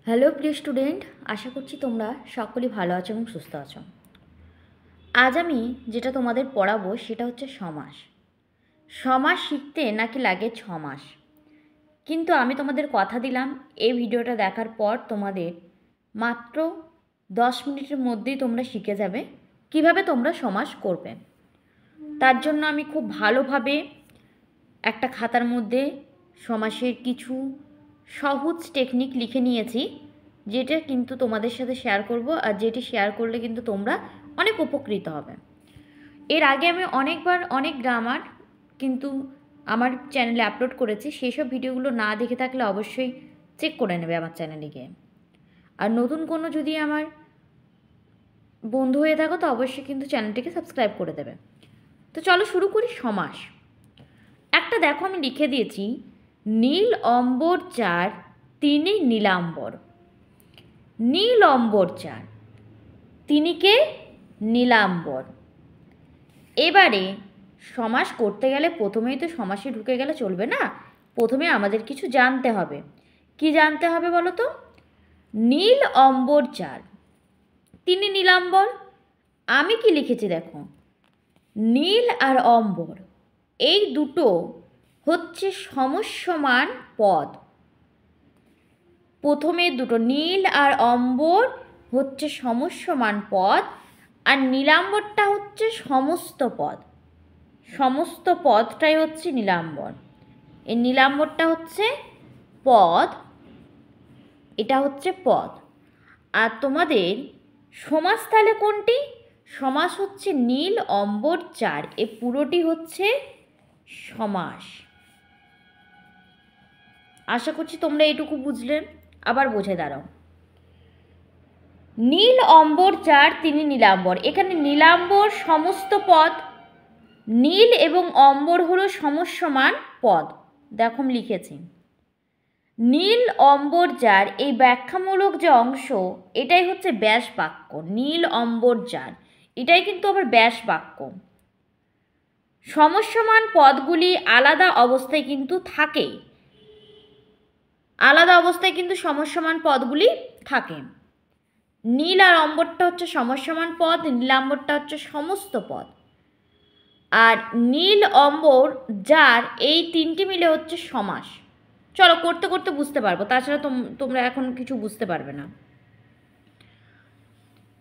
Hello প্রিয় student, আশা করছি তোমরা সকলেই ভালো আছো এবং সুস্থ আছো। আজ আমি যেটা তোমাদের পড়াবো সেটা হচ্ছে সমাস। সমাস শিখতে নাকি লাগে 6 মাস, কিন্তু আমি তোমাদের কথা দিলাম এই ভিডিওটা দেখার পর তোমাদের মাত্র 10 মিনিটের মধ্যেই তোমরা শিখে যাবে কিভাবে তোমরা সমাস করবে। তার জন্য আমি খুব ভালোভাবে একটা খাতার মধ্যে সমাসের কিছু সহজ টেকনিক লিখে নিয়েছি, যেটা কিন্তু তোমাদের সাথে শেয়ার করব, আর যেটি শেয়ার করলে কিন্তু তোমরা অনেক উপকৃত হবে। এর আগে আমি অনেকবার অনেক গ্রামার কিন্তু আমার চ্যানেলে আপলোড করেছি, সেই সব ভিডিওগুলো না দেখে থাকলে অবশ্যই চেক করে নেবে আমার চ্যানেলে গিয়ে। আর নতুন কোনো যদি আমার বন্ধু হয়ে থাকো তো অবশ্যই কিন্তু চ্যানেলটিকে সাবস্ক্রাইব করে দেবে। তো চলো শুরু করি। সমাস একটা দেখো আমি লিখে দিয়েছি, নীল অম্বর চার তিনি নীলাম্বর। নীল অম্বর চার, তিনি কে? নীলাম্বর। এবারে সমাস করতে গেলে প্রথমেই তো সমাসে ঢুকে গেলে চলবে না, প্রথমে আমাদের কিছু জানতে হবে। কি জানতে হবে বলো তো? নীল অম্বর চার, তিনি নীলাম্বর। আমি কি লিখেছি দেখো, নীল আর অম্বর এই দুটো হচ্ছে সমস্যমান পদ। প্রথমে দুটো নীল আর অম্বর হচ্ছে সমস্যমান পদ, আর নীলাম্বরটা হচ্ছে সমস্ত পদ। সমস্ত পদটাই হচ্ছে নীলাম্বর। এই নীলাম্বরটা হচ্ছে পদ, এটা হচ্ছে পদ। আর তোমাদের সমাস তাহলে কোনটি? সমাস হচ্ছে নীল অম্বর চার, এ পুরোটি হচ্ছে সমাস। আশা করছি তোমরা এটুকু বুঝলে। আবার বোঝে দাঁড়াও, নীল অম্বর চার তিনি নীলাম্বর। এখানে নীলাম্বর সমস্ত পদ, নীল এবং অম্বর হলো সমস্যমান পদ। দেখো লিখেছি নীল অম্বর যার, এই ব্যাখ্যামূলক যে অংশ এটাই হচ্ছে ব্যাস বাক্য। নীল অম্বর যার এটাই কিন্তু আবার ব্যাস বাক্য। সমস্যমান পদগুলি আলাদা অবস্থায় কিন্তু থাকে, আলাদা অবস্থায় কিন্তু সমস্যমান পদগুলি থাকে। নীল আর অম্বরটা হচ্ছে সমস্যমান পদ, নীলাম্বরটা হচ্ছে সমস্ত পদ। আর নীল অম্বর যার এই তিনটি মিলে হচ্ছে সমাস। চলো করতে করতে বুঝতে পারবো, তাছাড়া তোমরা এখন কিছু বুঝতে পারবে না।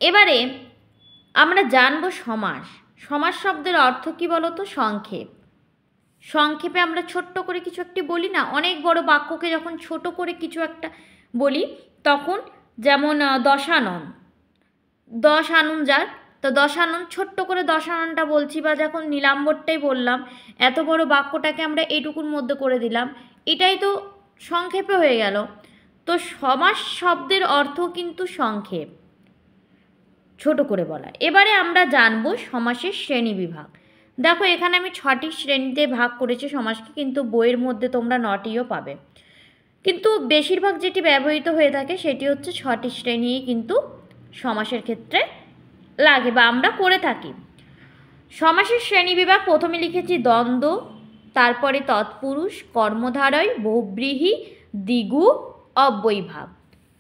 এবারে আমরা জানবো সমাস। সমাস শব্দের অর্থ কি বলো তো? সংক্ষেপ। সংক্ষেপে আমরা ছোট্ট করে কিছু একটি বলি না, অনেক বড় বাক্যকে যখন ছোট করে কিছু একটা বলি তখন, যেমন দশানন, দশ আনন যার, তো দশানন ছোট্ট করে দশাননটা বলছি, বা যখন নীলাম্বরটাই বললাম, এত বড় বাক্যটাকে আমরা এইটুকুর মধ্যে করে দিলাম, এটাই তো সংক্ষেপে হয়ে গেল। তো সমাস শব্দের অর্থ কিন্তু সংক্ষেপ, ছোট করে বলা। এবারে আমরা জানবো সমাসের শ্রেণী বিভাগ। দেখো এখানে আমি 6টি শ্রেণীতে ভাগ করেছি সমাসকে, কিন্তু বইয়ের মধ্যে তোমরা 9টিও পাবে, কিন্তু বেশিরভাগ যেটি ব্যবহৃত হয়ে থাকে সেটি হচ্ছে 6টি শ্রেণী কিন্তু সমাসের ক্ষেত্রে লাগে বা আমরা করে থাকি। সমাসের শ্রেণীবিভাগ প্রথমে লিখেছি দ্বন্দ্ব, তারপরে তৎপুরুষ, কর্মধারয়, বহুব্রীহি, দ্বিগু, অব্যয়ীভাব।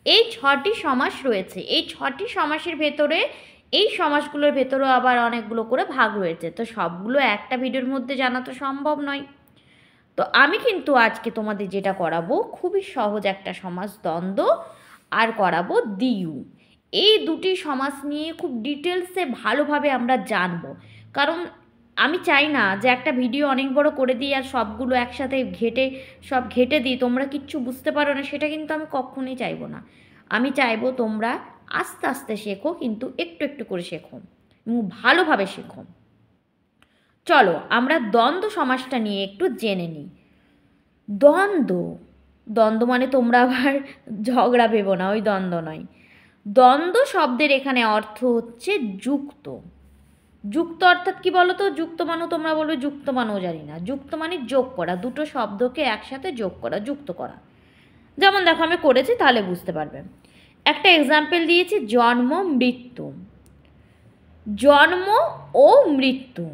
এই 6টি সমাস রয়েছে। এই 6টি সমাসের ভেতরে, এই সমাসগুলোর ভেতরেও আবার অনেকগুলো করে ভাগ রয়েছে, তো সবগুলো একটা ভিডিওর মধ্যে জানা তো সম্ভব নয়। তো আমি কিন্তু আজকে তোমাদের যেটা করাবো খুবই সহজ একটা সমাস দ্বন্দ্ব, আর করাবো দ্বিগু। এই দুটি সমাস নিয়ে খুব ডিটেলসে ভালোভাবে আমরা জানবো, কারণ আমি চাই না যে একটা ভিডিও অনেক বড় করে দিই আর সবগুলো একসাথে সব ঘেটে দিই, তোমরা কিচ্ছু বুঝতে পারো না, সেটা কিন্তু আমি কখনোই চাইবো না। আমি চাইবো তোমরা আস্তে আস্তে শেখো, কিন্তু একটু একটু করে শেখো এবং ভালোভাবে শেখো। চলো আমরা দ্বন্দ্ব সমাসটা নিয়ে একটু জেনে নিই। দ্বন্দ্ব, দ্বন্দ্ব মানে তোমরা আবার ঝগড়া ভেবো না, ওই দ্বন্দ্ব নয়। দ্বন্দ্ব শব্দের এখানে অর্থ হচ্ছে যুক্ত। যুক্ত অর্থাৎ কি বলো তো? যুক্ত মানে তোমরা বলবে যুক্ত মানেও জানি না। যুক্ত মানে যোগ করা, দুটো শব্দকে একসাথে যোগ করা, যুক্ত করা। যেমন দেখো আমি করেছি, তাহলে বুঝতে পারবে। একটা এক্সাম্পল দিয়েছি, জন্ম মৃত্যু। জন্ম ও মৃত্যু,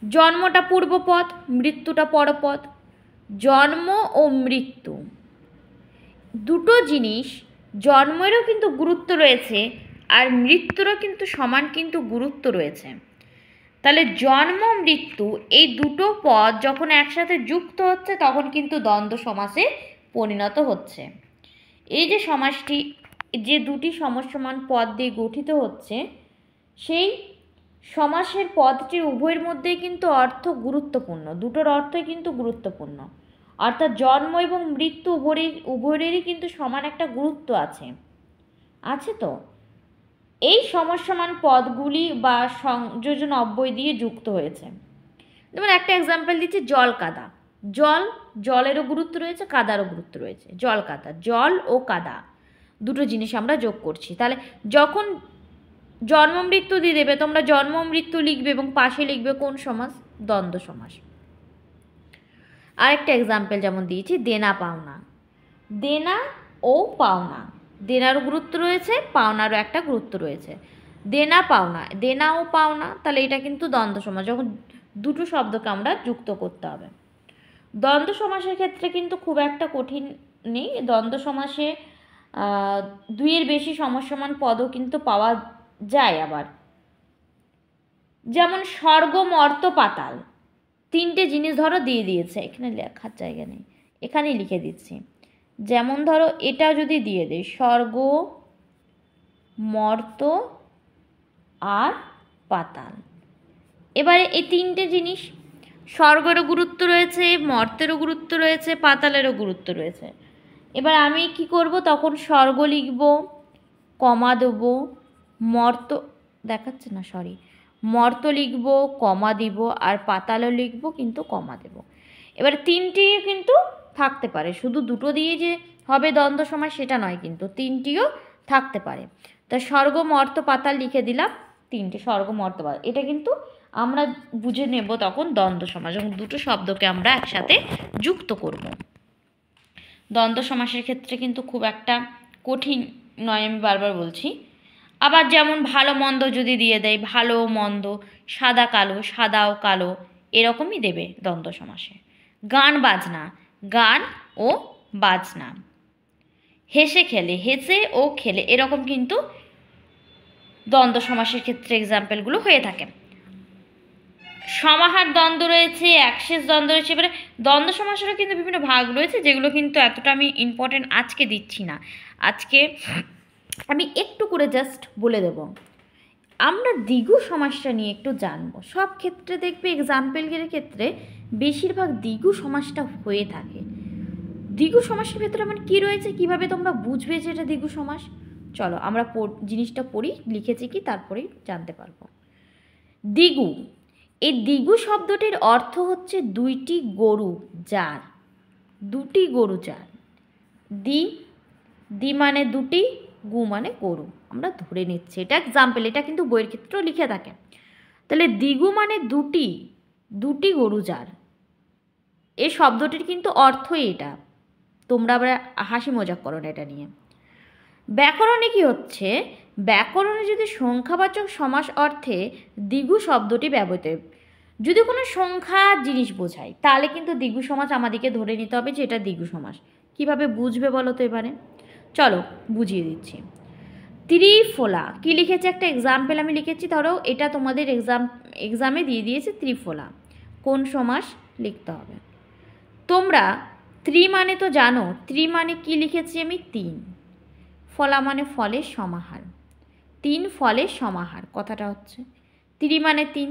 জন্মটা পূর্বপদ, মৃত্যুটা পরপদ। জন্ম ও মৃত্যু দুটো জিনিস জন্মেরও কিন্তু গুরুত্ব রয়েছে আর মৃত্যুরও কিন্তু সমান কিন্তু গুরুত্ব রয়েছে। তাহলে জন্ম মৃত্যু এই দুটো পদ যখন একসাথে যুক্ত হচ্ছে তখন কিন্তু দ্বন্দ্ব সমাসে পরিণত হচ্ছে। এই যে সমাসটি যে দুটি সমসমান পদ দিয়ে গঠিত হচ্ছে, সেই সমাসের পদটির উভয়ের মধ্যেই কিন্তু অর্থ গুরুত্বপূর্ণ, দুটোর অর্থই কিন্তু গুরুত্বপূর্ণ। অর্থাৎ জন্ম এবং মৃত্যু উভয়েরই কিন্তু সমান একটা গুরুত্ব আছে তো। এই সমসমান পদগুলি বা সংযোজন অব্যয় দিয়ে যুক্ত হয়েছে। যেমন একটা এক্সাম্পল দিচ্ছি, জল কাদা। জলেরও গুরুত্ব রয়েছে, কাদারও গুরুত্ব রয়েছে। জল কাদা, জল ও কাদা দুটো জিনিস আমরা যোগ করছি। তাহলে যখন জন্ম মৃত্যু দিয়ে দেবে, তোমরা জন্ম মৃত্যু লিখবে এবং পাশে লিখবে কোন সমাস? দ্বন্দ্ব সমাস। আরেকটা এক্সাম্পল যেমন দিয়েছি, দেনা পাওনা। দেনা ও পাওনা, দেনারও গুরুত্ব রয়েছে, পাওনারও একটা গুরুত্ব রয়েছে। দেনা পাওনা, দেনা ও পাওনা, তাহলে এটা কিন্তু দ্বন্দ্ব সমাস, যখন দুটো শব্দকে আমরা যুক্ত করতে হবে। দ্বন্দ্ব সমাসের ক্ষেত্রে কিন্তু খুব একটা কঠিন নেই। দ্বন্দ্ব সমাসে দুইয়ের বেশি সমসমান পদও কিন্তু পাওয়া যায়। আবার যেমন স্বর্গ, মর্ত, পাতাল, তিনটে জিনিস ধরো দিয়ে দিয়েছে, এখানে লেখার জায়গা নেই, এখানেই লিখে দিচ্ছি। যেমন ধরো এটা যদি দিয়ে দেয়, স্বর্গ, মর্ত আর পাতাল। এবারে এই তিনটে জিনিস, স্বর্গেরও গুরুত্ব রয়েছে, মর্তেরও গুরুত্ব রয়েছে, পাতালেরও গুরুত্ব রয়েছে। এবার আমি কি করব, তখন স্বর্গ লিখব, কমা দেব, মর্ত দেখাচ্ছে না, সরি, মর্ত লিখব, কমা দিব, আর পাতালও লিখব কিন্তু কমা দেব। এবার তিনটিও কিন্তু থাকতে পারে, শুধু দুটো দিয়ে যে হবে দ্বন্দ্ব সমাস সেটা নয়, কিন্তু তিনটিও থাকতে পারে। তা স্বর্গ, মর্ত, পাতাল লিখে দিলাম, তিনটে, স্বর্গ, মর্ত, পাতাল। এটা কিন্তু আমরা বুঝে নেব তখন দ্বন্দ্ব সমাস, যখন দুটো শব্দকে আমরা একসাথে যুক্ত করব। দ্বন্দ্ব সমাসের ক্ষেত্রে কিন্তু খুব একটা কঠিন নয়, আমি বারবার বলছি। আবার যেমন ভালো মন্দ যদি দিয়ে দেয়, ভালো মন্দ, সাদা কালো, সাদা ও কালো, এরকমই দেবে দ্বন্দ্ব সমাসে। গান বাজনা, গান ও বাজনা। হেসে খেলে, হেসে ও খেলে, এরকম কিন্তু দ্বন্দ্ব সমাসের ক্ষেত্রে এক্সাম্পলগুলো হয়ে থাকে। সমাহার দ্বন্দ্ব রয়েছে, একশেষ দ্বন্দ্ব রয়েছে। এবারে দ্বন্দ্ব সমাসেরও কিন্তু বিভিন্ন ভাগ রয়েছে, যেগুলো কিন্তু এতটা আমি ইম্পর্টেন্ট আজকে দিচ্ছি না। আজকে আমি একটু করে জাস্ট বলে দেব। আমরা দ্বিগু সমাসটা নিয়ে একটু জানবো। সব ক্ষেত্রে দেখবে এক্সাম্পলের ক্ষেত্রে বেশিরভাগ দ্বিগু সমাসটা হয়ে থাকে। দ্বিগু সমাসের ভেতরে আমার কী রয়েছে, কিভাবে তোমরা বুঝবে যে এটা দ্বিগু সমাস? চলো আমরা জিনিসটা পড়ি, লিখেছি কি তারপরেই জানতে পারবো। দ্বিগু, এই দ্বিগু শব্দটির অর্থ হচ্ছে দুইটি গরু যার, দুটি গরু যার। দি মানে দুটি, গু মানে গরু, আমরা ধরে নিচ্ছি, এটা এক্সাম্পল, এটা কিন্তু বইয়ের ক্ষেত্রেও লিখে থাকে। তাহলে দ্বিগু মানে দুটি গরু যার, এই শব্দটির কিন্তু অর্থই এটা। তোমরা আবার হাসি মজাক করো না এটা নিয়ে। ব্যাকরণে কি হচ্ছে, ব্যাকরণে যদি সংখ্যাবাচক সমাস অর্থে দ্বিগু শব্দটি ব্যবহৃত, যদি কোনো সংখ্যা জিনিস বোঝায় তাহলে কিন্তু দ্বিগু সমাস আমাদেরকে ধরে নিতে হবে যে এটা দ্বিগু সমাস। কীভাবে বুঝবে বলো তো এবারে? চলো বুঝিয়ে দিচ্ছি। ত্রিফলা, কি লিখেছে একটা এক্সাম্পল আমি লিখেছি, ধরো এটা তোমাদের এক্সামে দিয়ে দিয়েছে ত্রিফলা, কোন সমাস লিখতে হবে। তোমরা ত্রি মানে তো জানো, ত্রি মানে কি লিখেছি আমি? তিন। ফলা মানে ফলের সমাহার, তিন ফলের সমাহার কথাটা হচ্ছে। ত্রি মানে তিন।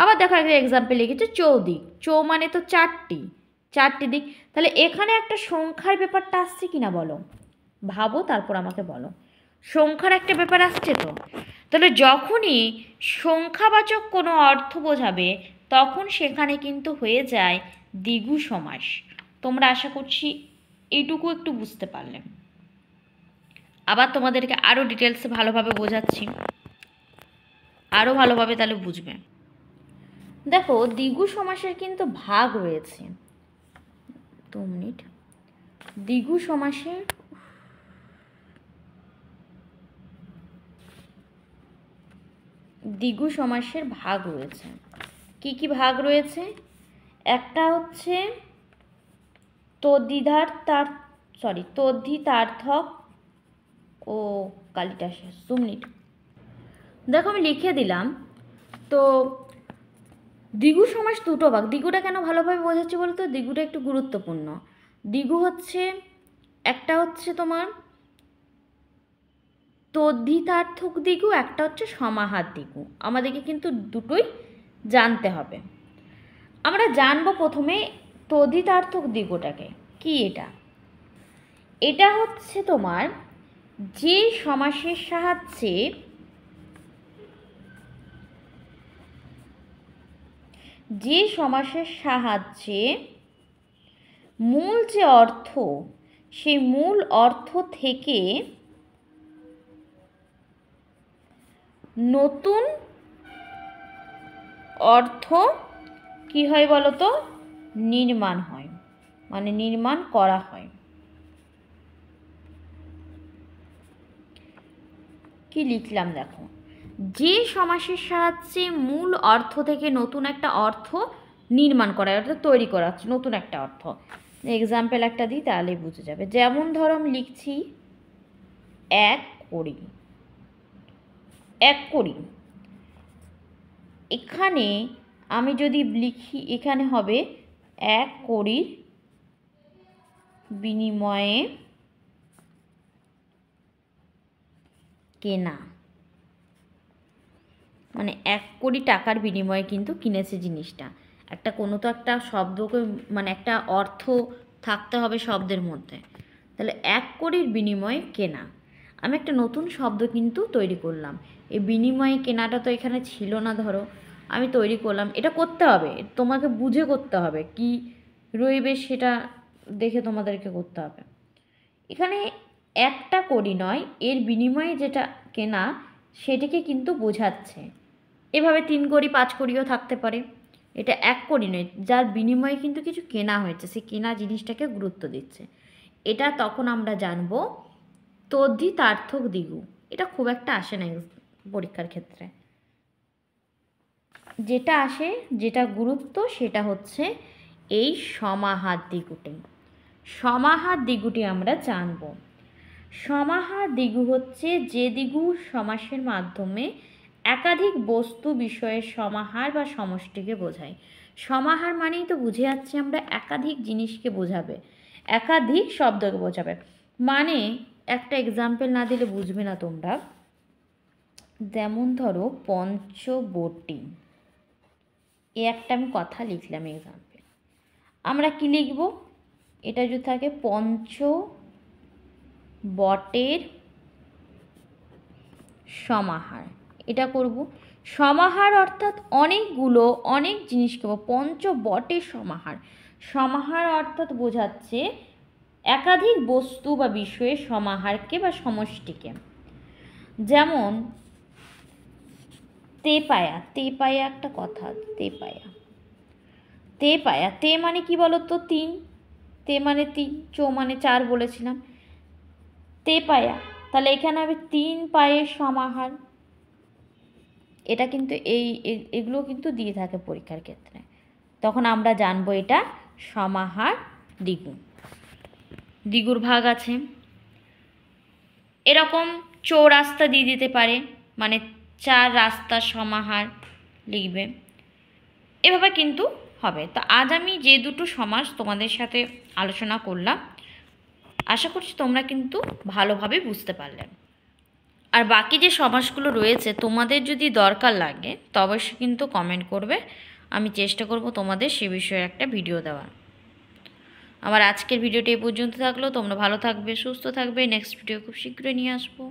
আবার দেখো একটা এক্সাম্পল লিখেছে চৌদিক, চৌ মানে তো চারটি দিক। তাহলে এখানে একটা সংখ্যার ব্যাপারটা আসছে কিনা বলো, ভাবো তারপর আমাকে বলো। সংখ্যার একটা ব্যাপার আসছে তো। তাহলে যখনই সংখ্যাবাচক কোনো অর্থ বোঝাবে তখন সেখানে কিন্তু হয়ে যায় দ্বিগু সমাস। তোমরা আশা করছি এইটুকু একটু বুঝতে পারলে। আবার তোমাদেরকে আরও ডিটেলসে ভালোভাবে বোঝাচ্ছি, আরও ভালোভাবে তাহলে বুঝবে। দেখো দ্বিগু সমাসের কিন্তু ভাগ রয়েছে, 2 মিনিট। দ্বিগু সমাসের ভাগ রয়েছে। কি কি ভাগ রয়েছে? একটা হচ্ছে তদ্ধিতার্থক, ও কালিটা শেষ 2 মিনিট। দেখো আমি লিখে দিলাম। তো দ্বিগু সমাস দুটো ভাগ। দ্বিগুটা কেন ভালোভাবে বোঝাচ্ছি বলতো, দ্বিগুটা একটু গুরুত্বপূর্ণ। দ্বিগু হচ্ছে, একটা হচ্ছে তোমার তদ্ধিতার্থক দ্বিগু, একটা হচ্ছে সমাহার দ্বিগু। আমাদেরকে কিন্তু দুটোই জানতে হবে। আমরা জানবো প্রথমে তদ্ধিতার্থক দ্বিগুটাকে। কি এটা? এটা হচ্ছে তোমার যে সমাসের সাহায্যে মূল যে অর্থ, সেই মূল অর্থ থেকে নতুন অর্থ কি হয় বলো তো, নির্মাণ হয়, মানে নির্মাণ করা হয়। কি লিখলাম দেখো, যে সমাসের সাহায্যে মূল অর্থ থেকে নতুন একটা অর্থ নির্মাণ করা, অর্থাৎ তৈরি করা হচ্ছে নতুন একটা অর্থ। এক্সাম্পল একটা দিই তাহলে বুঝে যাবে। যেমন ধরো আমি লিখছি 1 কড়ি। 1 কড়ি, এখানে আমি যদি লিখি, এখানে হবে 1 কড়ির বিনিময়ে কেনা, মানে 1 কোটি টাকার বিনিময়ে কিন্তু কিনেছে জিনিসটা। একটা কোনো তো একটা শব্দকে, মানে একটা অর্থ থাকতে হবে শব্দের মধ্যে। তাহলে 1 কোটির বিনিময়ে কেনা, আমি একটা নতুন শব্দ কিন্তু তৈরি করলাম। এই বিনিময়ে কেনাটা তো এখানে ছিল না, ধরো আমি তৈরি করলাম। এটা করতে হবে, তোমাকে বুঝে করতে হবে, কি রইবে সেটা দেখে তোমাদেরকে করতে হবে। এখানে একটা কোটি নয়, এর বিনিময়ে যেটা কেনা সেটিকে কিন্তু বোঝাচ্ছে। এভাবে 3 কোটি 5 কোটিও থাকতে পারে। এটা 1 কোটি নয়, যার বিনিময়ে কিন্তু কিছু কেনা হয়েছে, সেই কেনা জিনিসটাকে গুরুত্ব দিচ্ছে। এটা তখন আমরা জানবো তদ্ধিতার্থক দ্বিগু। এটা খুব একটা আসে না পরীক্ষার ক্ষেত্রে। যেটা আসে, যেটা গুরুত্ব, সেটা হচ্ছে এই সমাহার দ্বিগুটি। সমাহার দ্বিগুটি আমরা জানবো। সমাহার দ্বিগু হচ্ছে যে দ্বিগু সমাসের মাধ্যমে একাধিক বস্তু বিষয়ের সমাহার বা সমষ্টিকে বোঝায়। সমাহার মানেই তো বুঝে যাচ্ছি আমরা একাধিক জিনিসকে বোঝাবে, একাধিক শব্দকে বোঝাবে। মানে একটা এক্সাম্পল না দিলে বুঝবে না তোমরা। যেমন ধরো পঞ্চবটী, এ একটা আমি কথা লিখলাম এক্সাম্পল। আমরা কি লিখব? এটা যদি থাকে পঞ্চবটের সমাহার, এটা করব। সমাহার অর্থাৎ অনেকগুলো, অনেক জিনিসকে, পঞ্চবটের সমাহার। সমাহার অর্থাৎ বোঝাচ্ছে একাধিক বস্তু বা বিষয়ের সমাহারকে বা সমষ্টিকে। যেমন তেপায়া, তেপায়া একটা কথা, তেপায়া। তেপায়া, তে মানে কি বলো তো? 3, তে মানে 3, চো মানে 4 বলেছিলাম। তেপায়া, তাহলে এখানে হবে 3 পায়ের সমাহার। এটা কিন্তু এগুলো কিন্তু দিয়ে থাকে পরীক্ষার ক্ষেত্রে। তখন আমরা জানবো এটা সমাহার দ্বিগু। দ্বিগুর ভাগ আছে। এরকম চৌরাস্তা দিয়ে দিতে পারে, মানে 4 রাস্তার সমাহার লিখবে। এভাবে কিন্তু হবে। তো আজ আমি যে দুটো সমাস তোমাদের সাথে আলোচনা করলাম, আশা করছি তোমরা কিন্তু ভালোভাবে বুঝতে পারলে। আর বাকি যে সমাসগুলো রয়েছে তোমাদের যদি দরকার লাগে তো অবশ্যই কিন্তু কমেন্ট করবে, আমি চেষ্টা করব তোমাদের সে বিষয়ে একটা ভিডিও দেওয়ার। আমার আজকের ভিডিওটি এই পর্যন্ত থাকলো। তোমরা ভালো থাকবে, সুস্থ থাকবে। নেক্সট ভিডিও খুব শীঘ্রই নিয়ে আসবো।